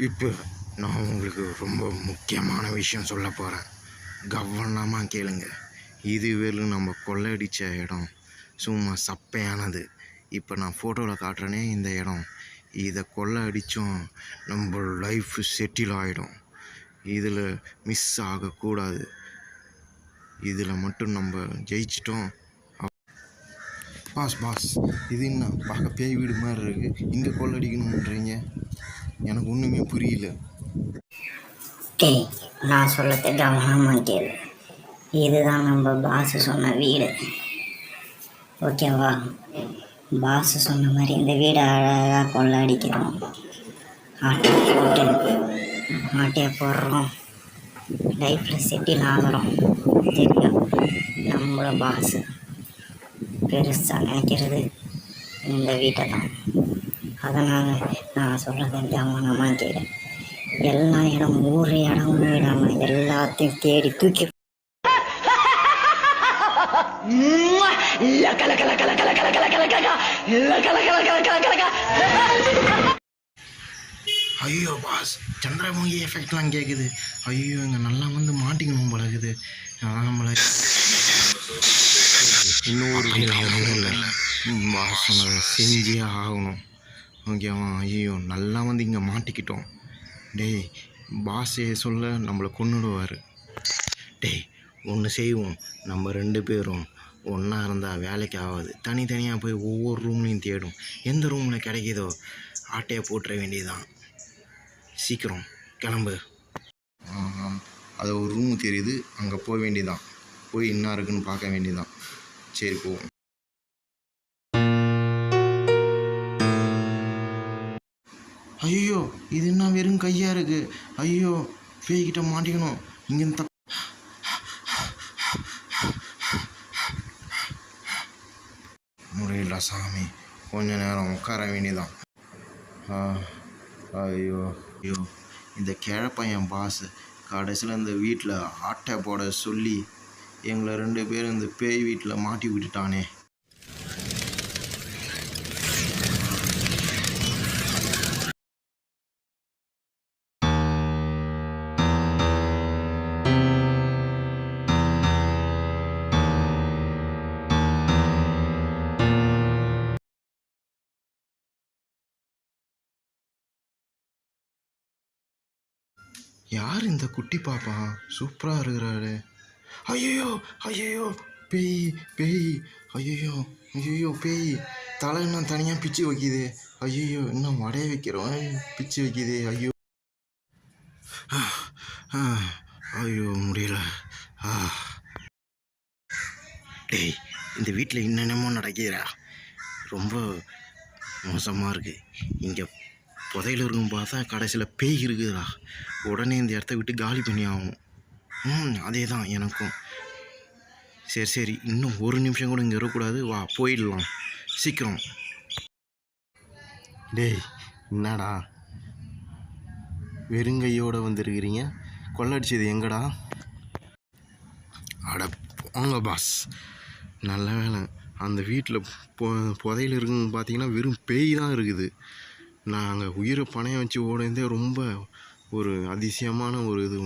இப்போ நான் உங்களுக்கு ரொம்ப முக்கியமான விஷயம் சொல்ல போகிறேன். கவனமாக கேளுங்க. இதுவரையிலும் நம்ம கொள்ளையடித்த இடம் சும்மா சப்பையானது. இப்போ நான் ஃபோட்டோவில் காட்டுறேனே இந்த இடம், இதை கொள்ளையடித்தோம் நம்ம லைஃப் செட்டில் ஆகிடும். இதில் மிஸ் ஆகக்கூடாது. இதில் மட்டும் நம்ம ஜெயிச்சிட்டோம். பாஸ் இது என்ன பார்க்க பேய் வீடு மாதிரி இருக்குது, இங்கே கொள்ளடிக்கணுன்றீங்க? எனக்கு ஒன்றுமே புரியல. டேய், நான் சொல்லத்தை கவனமாக கேளு. இதுதான் நம்ம பாஸ் சொன்ன வீடு, ஓகேவா? பாஸ் சொன்ன மாதிரி இந்த வீடை அழகாக கொள்ளடிக்கிறோம். ஆட்டையை போடுறோம், லைஃப்பில் செட்டில் ஆகிறோம். தெரியும், நம்மளோட பாஸ் பெருசாக நினைக்கிறது இந்த வீட்டை தான். அதனால் நான் சொல்கிறத கவனமாக கேளு. எல்லா இடம் ஊர் இடம் விடாமல் எல்லாத்தையும் தேடி தூக்கி ஐயோ பாஸ், சந்திரமுகி எஃபெக்ட்லாம் கேட்குது. ஐயோ இங்கே நல்லா வந்து மாட்டிக்கணும் பழகுது. நம்மளை இன்னொரு ஒன்றும் இல்லை, பாஸ் சொன்னதை செஞ்சே ஆகணும், ஓகேவா? ஐயோ நல்லா வந்து இங்கே மாட்டிக்கிட்டோம். டேய், பாஸே சொல்ல நம்மளை கொன்னுடுவார். டேய், ஒன்று செய்வோம், நம்ம 2 பேரும் ஒன்றா இருந்தால் வேலைக்கு ஆகாது. தனித்தனியாக போய் ஒவ்வொரு ரூம்லையும் தேடும். எந்த ரூமில் கிடைக்கிதோ ஆட்டையை போட்டுற வேண்டியதுதான். சீக்கிரம் கிளம்பு. அது ஒரு ரூம் தெரியுது, அங்கே போக வேண்டியதான். போய் என்ன இருக்குன்னு பார்க்க வேண்டியதான். சரி போவோம். ஐயோ இது என்ன வெறும் கையாக இருக்குது. ஐயோ பேய்கிட்ட மாட்டிக்கணும். இங்கே முடியல சாமி, கொஞ்ச நேரம் உட்கார வேண்டியதான். ஐயோ ஐயோ, இந்த கிழப்பையன் பாஸ் கடைசியில் இந்த வீட்டில் ஆட்டை போட சொல்லி எங்களை 2 பேரும் இந்த பேய் வீட்டில் மாட்டி விட்டுட்டானே. யார் இந்த குட்டி பாப்பா? சூப்பராக இருக்கிறாரு. ஐயோ ஐயோ, பேய் பேய், ஐயோ ஐயோ பேய் தலை இன்னும் தனியாக பிச்சு வைக்கிது. ஐயோ இன்னும் வடைய வைக்கிறோம், பிச்சு வைக்கிது. ஐயோ ஐயோ முடியல. டேய், இந்த வீட்டில் என்னென்னமோ நடக்கிறா, ரொம்ப மோசமாக இருக்குது. இங்கே புதையில இருக்கும் பார்த்தா கடைசியில் பேய் இருக்குதுடா. உடனே இந்த இடத்த விட்டு காலி பண்ணி ஆகும். அதே தான் எனக்கும். சரி இன்னும் ஒரு நிமிஷம் கூட இங்கே இருக்கக்கூடாது. வா போயிடலாம் சீக்கிரம். டேய், என்னடா வெறுங்கையோடு வந்துருக்கிறீங்க? கொள்ளடிச்சது எங்கடா? அட போங்க பாஸ், நல்ல வேலை அந்த வீட்டில் புதையில இருக்குன்னு பார்த்தீங்கன்னா வெறும் பேய் தான் இருக்குது. நாங்கள் உயிரை பணையம் வச்சு ஓடுறதே ரொம்ப ஒரு அதிசயமான ஒரு இது.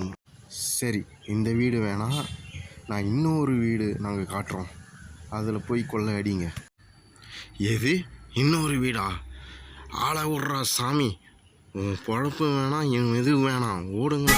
சரி, இந்த வீடு வேணாம், நான் இன்னொரு வீடு நாங்கள் காட்டுறோம், அதில் போய் கொள்ளை அடிங்க. எது இன்னொரு வீடா? ஆளை விட்றா சாமி, உன் பொழப்பு வேணாம், என் இது வேணாம், ஓடுங்க.